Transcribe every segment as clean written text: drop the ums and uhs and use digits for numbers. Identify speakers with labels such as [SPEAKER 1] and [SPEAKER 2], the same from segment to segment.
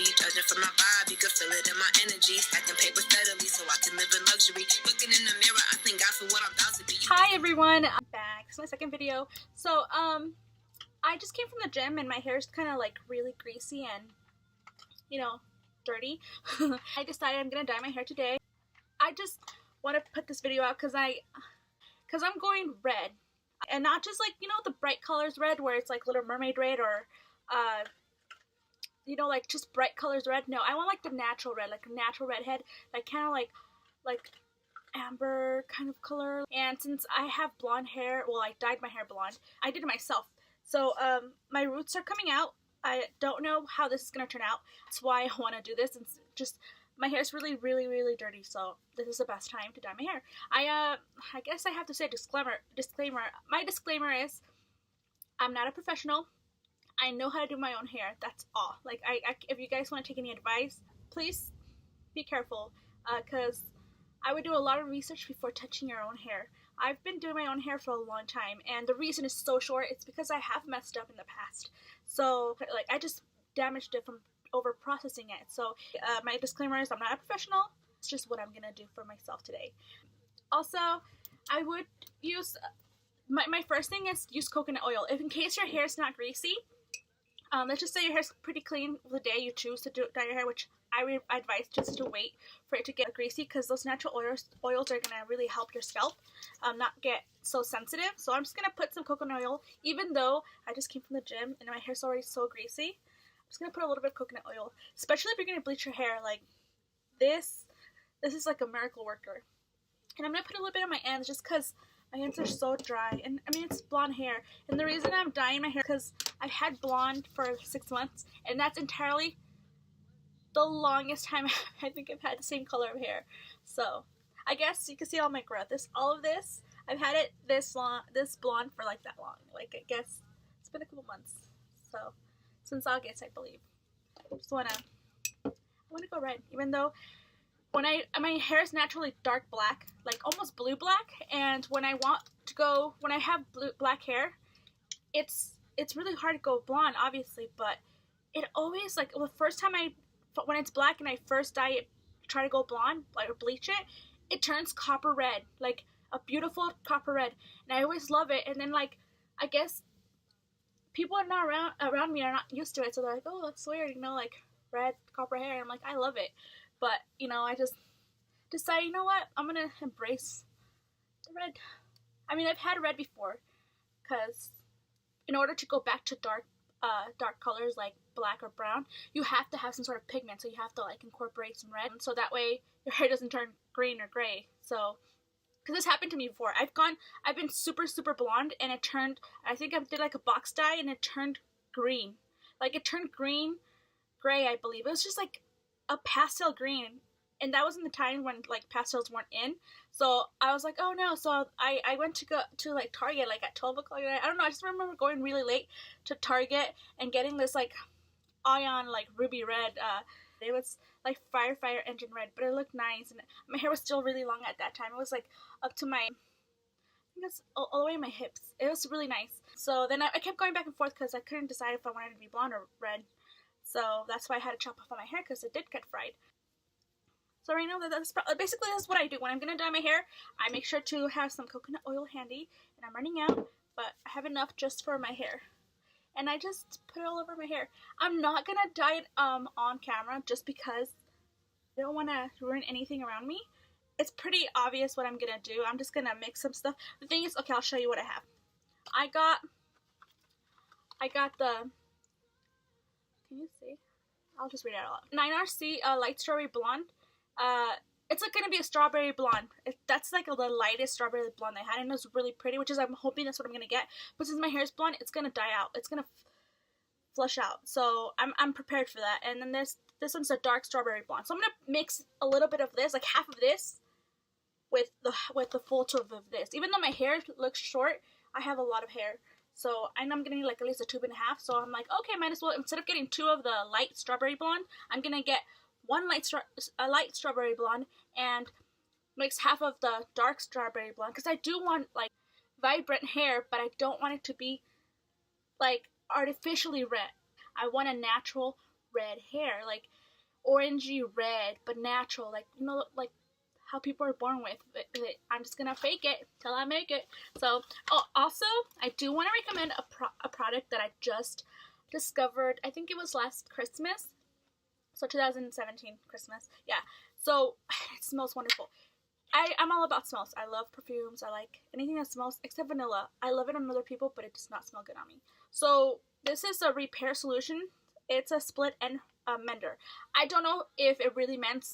[SPEAKER 1] be. Judging from my vibe, you can feel it in my energy. Stacking paper steadily so I can live in luxury. Looking in the mirror, I thank God for what I'm about to be.
[SPEAKER 2] Hi everyone, I'm back. It's my second video. So I just came from the gym and my hair's kind of like really greasy and, you know, dirty. I decided I'm gonna dye my hair today. I just want to put this video out because I'm going red, and not just like, you know, the bright colors red where it's like Little Mermaid red or you know, like just bright colors red. No, I want like the natural red, like a natural redhead, like kind of like amber kind of color. And since I have blonde hair, well, I dyed my hair blonde. I did it myself. So my roots are coming out. I don't know how this is gonna turn out. That's why I want to do this. And just my hair is really dirty, so this is the best time to dye my hair. I guess I have to say disclaimer. My disclaimer is I'm not a professional. I know how to do my own hair. That's all. Like if you guys want to take any advice, please be careful, because I would do a lot of research before touching your own hair. I've been doing my own hair for a long time, and the reason it's so short is because I have messed up in the past. So, like, I just damaged it from over processing it. So, my disclaimer is I'm not a professional. It's just what I'm gonna do for myself today. Also, I would use my first thing is use coconut oil. If in case your hair is not greasy, let's just say your hair's pretty clean the day you choose to dye your hair, which I advise just to wait for it to get greasy, because those natural oils are gonna really help your scalp not get so sensitive. So I'm just gonna put some coconut oil, even though I just came from the gym and my hair's already so greasy. I'm just gonna put a little bit of coconut oil, especially if you're gonna bleach your hair. Like this is like a miracle worker. And I'm gonna put a little bit on my ends just because my ends are so dry, and I mean, it's blonde hair. And the reason I'm dyeing my hair because I've had blonde for 6 months, and that's entirely the longest time I think I've had the same color of hair. So I guess you can see all my growth. All of this, I've had it this blonde for like that long. Like, I guess it's been a couple months. So since August, I believe. I wanna go red, even though my hair is naturally dark black, like almost blue black, and when I have black hair, it's really hard to go blonde, obviously, but it always, like, the first time when it's black and I first dye it, try to go blonde, like, or bleach it, it turns copper red, like a beautiful copper red, and I always love it. And then, like, I guess people are not around me are not used to it, so they're like, oh, that's weird, you know, like red copper hair. And I'm like, I love it. But, you know, I just decided, you know what, I'm gonna embrace the red. I mean, I've had red before, because in order to go back to dark colors like black or brown, you have to have some sort of pigment. So you have to, like, incorporate some red, so that way your hair doesn't turn green or gray. So, because this happened to me before, I've been super blonde, and it turned, I think I did like a box dye, and it turned green. Like, it turned green, gray, I believe. It was just like a pastel green, and that was in the time when, like, pastels weren't in. So I was like, oh no. So I went to go to, like, Target, like, at 12 o'clock. I don't know, I just remember going really late to Target and getting this, like, Ion, like, ruby red. It was like fire engine red, but it looked nice, and my hair was still really long at that time. It was like up to my, I think it's all the way to my hips. It was really nice. So then I kept going back and forth because I couldn't decide if I wanted to be blonde or red. So that's why I had to chop off all my hair, because it did get fried. So right now, basically that's what I do. When I'm going to dye my hair, I make sure to have some coconut oil handy, and I'm running out, but I have enough just for my hair. And I just put it all over my hair. I'm not going to dye it on camera just because I don't want to ruin anything around me. It's pretty obvious what I'm going to do. I'm just going to mix some stuff. The thing is, okay, I'll show you what I have. I got the, can you see? I'll just read it out loud. 9RC Light Strawberry Blonde. It's like going to be a strawberry blonde. That's like the lightest strawberry blonde I had, and it was really pretty, which is, I'm hoping that's what I'm going to get. But since my hair is blonde, it's going to dye out. It's going to flush out. So I'm prepared for that. And then this one's a dark strawberry blonde. So I'm going to mix a little bit of this, like half of this, with the full tube of this. Even though my hair looks short, I have a lot of hair. So I know I'm going to need like at least a tube and a half. So I'm like, okay, might as well, instead of getting 2 of the light strawberry blonde, I'm going to get one light strawberry blonde and mix half of the dark strawberry blonde, because I do want, like, vibrant hair, but I don't want it to be, like, artificially red. I want a natural red hair, like orangey red, but natural, like, you know, like how people are born with it. I'm just gonna fake it till I make it. So, oh, also, I do want to recommend a product that I just discovered. I think it was last Christmas, so 2017 Christmas. Yeah. So it smells wonderful. I'm all about smells. I love perfumes. I like anything that smells except vanilla. I love it on other people, but it does not smell good on me. So this is a repair solution. It's a split end mender. I don't know if it really meant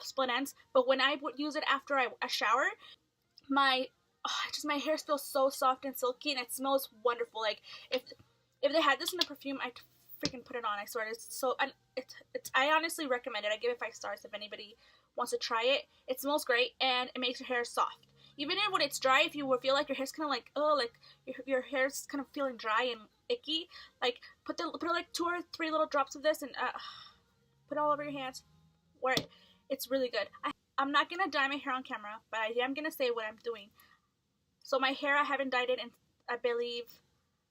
[SPEAKER 2] split ends, but when I would use it after I shower, my my hair feels so soft and silky, and it smells wonderful. Like if they had this in the perfume, I'd freaking put it on. I swear, it's so, and it's I honestly recommend it. I give it 5 stars if anybody wants to try it. It smells great, and it makes your hair soft. Even when it's dry, if you feel like your hair's kind of like, oh, like your hair's kind of feeling dry and icky, like put like 2 or 3 little drops of this and put it all over your hands. Wear it. It's really good. I'm not gonna dye my hair on camera, but I am gonna say what I'm doing. So my hair, I haven't dyed it in, I believe,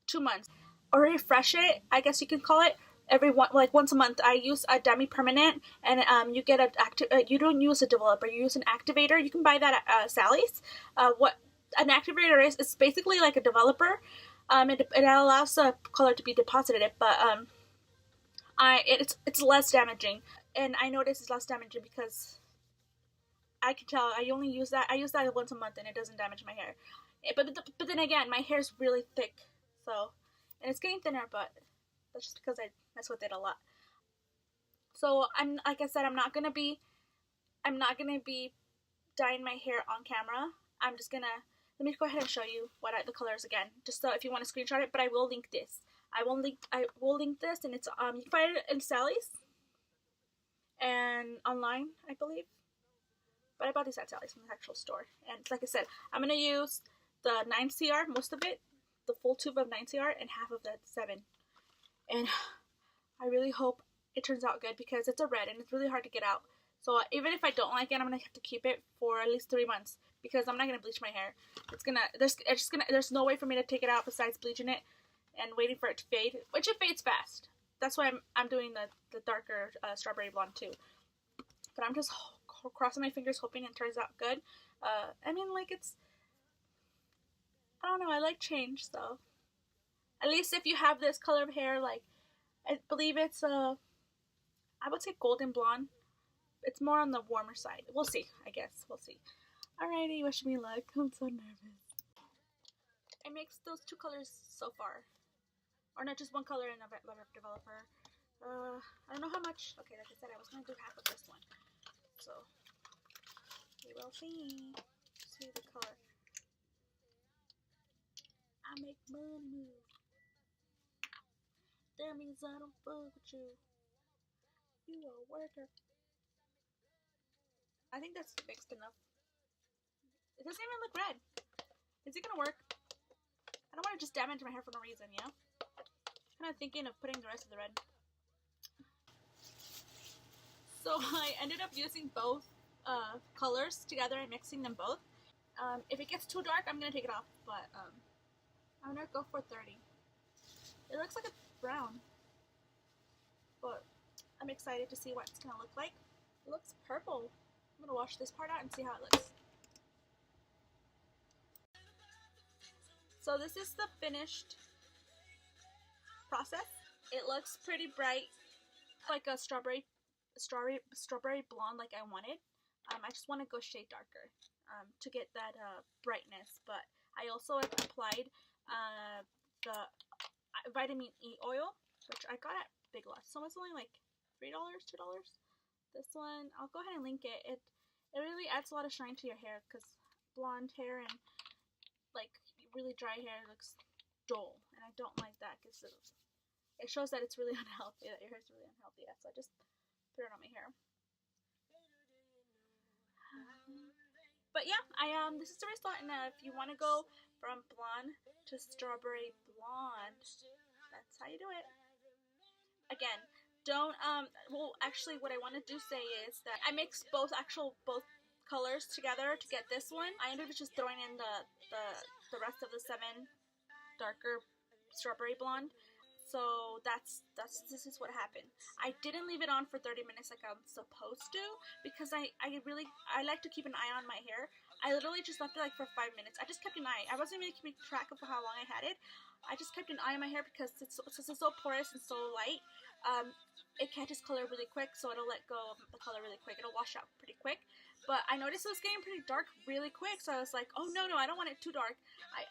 [SPEAKER 2] 2 months. Or refresh it, I guess you can call it, once a month. I use a demi permanent, and you get you don't use a developer, you use an activator. You can buy that at Sally's. What an activator is, it's basically like a developer. It allows the color to be deposited, but it's less damaging, and I notice it's less damaging because I can tell. I only use that. I use that once a month, and it doesn't damage my hair. But then again, my hair is really thick, so, and it's getting thinner, but that's just because I mess with it a lot. So like I said, I'm not gonna be dyeing my hair on camera. I'm just gonna, let me go ahead and show you the colors again, just so if you want to screenshot it. But I will link this. I will link this, and it's you can find it in Sally's and online, I believe. But I bought these at Sally's from the actual store. And like I said, I'm gonna use the 9CR, most of it, the full tube of 9CR, and half of the 7. And I really hope it turns out good, because it's a red and it's really hard to get out. So even if I don't like it, I'm gonna have to keep it for at least 3 months, because I'm not gonna bleach my hair. There's no way for me to take it out besides bleaching it and waiting for it to fade, which it fades fast. That's why I'm doing the darker strawberry blonde too. But I'm just crossing my fingers, hoping it turns out good. I mean, like, I don't know, I like change, so at least if you have this color of hair, like, I believe it's I would say golden blonde. It's more on the warmer side. We'll see, I guess. We'll see. Alrighty, wish me luck. I'm so nervous. I mixed those 2 colors so far. Or not just 1 color in a developer. I don't know how much. Okay, like I said, I was going to do half of this one. So, we will see. See the color. I make money move. That means I don't fuck with you. You are a worker. I think that's mixed enough. It doesn't even look red. Is it gonna work? I don't want to just damage my hair for no reason, you know? I'm kind of thinking of putting the rest of the red. So I ended up using both colors together and mixing them both. If it gets too dark, I'm gonna take it off, but I'm gonna go for 30. It looks like a brown, but I'm excited to see what it's gonna look like. It looks purple. I'm gonna wash this part out and see how it looks. So this is the finished process. It looks pretty bright, like a strawberry blonde, like I wanted. I just want to go shade darker to get that brightness. But I also applied the vitamin E oil, which I got at Big Lots. So it's only like $3, $2. This one, I'll go ahead and link it. It really adds a lot of shine to your hair, because blonde hair and like really dry hair looks dull, and I don't like that, because it shows that it's really unhealthy, that your hair's really unhealthy. So I just put it on my hair. But yeah, this is the result, and if you want to go from blonde to strawberry blonde, that's how you do it. Again, don't well, actually, what I want to say is that I mixed both colors together to get this one. I ended up just throwing in the rest of the 7 darker strawberry blonde So this is what happened. I didn't leave it on for 30 minutes like I'm supposed to, because I like to keep an eye on my hair. I literally just left it like for 5 minutes. I just kept an eye. I wasn't really keeping track of how long I had it. I just kept an eye on my hair because since it's so porous and so light, it catches color really quick, so it'll let go of the color really quick. It'll wash out pretty quick. But I noticed it was getting pretty dark really quick, so I was like, oh no, I don't want it too dark.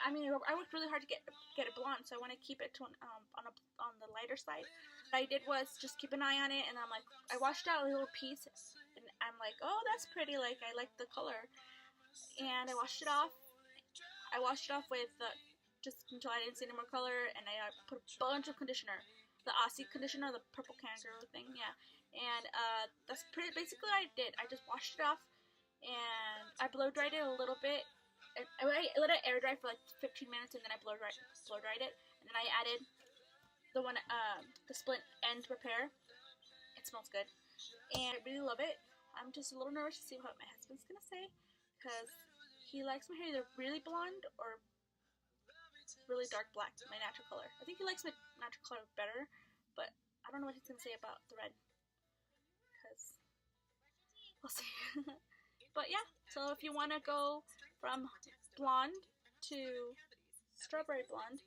[SPEAKER 2] I mean, I worked really hard to get it blonde, so I want to keep it to on the lighter side. What I did was just keep an eye on it, and I'm like, I washed out a little piece, and I'm like, oh, that's pretty. Like, I like the color, and I washed it off. I washed it off with just until I didn't see any more color, and I put a bunch of conditioner. The Aussie conditioner, the purple kangaroo thing, yeah. And that's basically what I did. I just washed it off, and I blow dried it a little bit. I let it air dry for like 15 minutes, and then I blow dried it. And then I added the split end repair. It smells good, and I really love it. I'm just a little nervous to see what my husband's gonna say, because he likes my hair either really blonde or really dark black, my natural color. I think he likes my natural color better, but I don't know what he's gonna say about the red, because we'll see. But yeah, so if you want to go from blonde to strawberry blonde,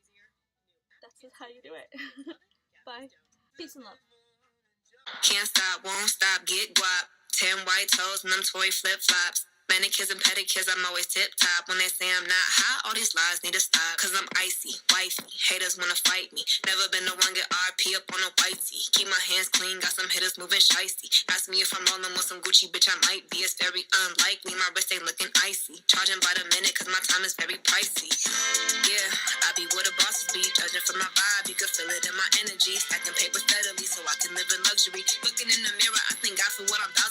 [SPEAKER 2] that's how you do it. Bye. Peace and love.
[SPEAKER 1] Can't stop, won't stop, get guap. 10 white toes and them toy flip-flops. Manicures and pedicures, I'm always tip-top. When they say I'm not hot, all these lies need to stop. Cause I'm icy, wifey, haters wanna fight me. Never been the one get RP up on a whitey. Keep my hands clean, got some hitters moving shicey. Ask me if I'm rolling with some Gucci, bitch, I might be. It's very unlikely, my wrist ain't looking icy. Charging by the minute, cause my time is very pricey. Yeah, I be where the bosses be. Judging from my vibe, you can feel it in my energy. Stacking paper steadily so I can live in luxury. Looking in the mirror, I thank God for what I'm about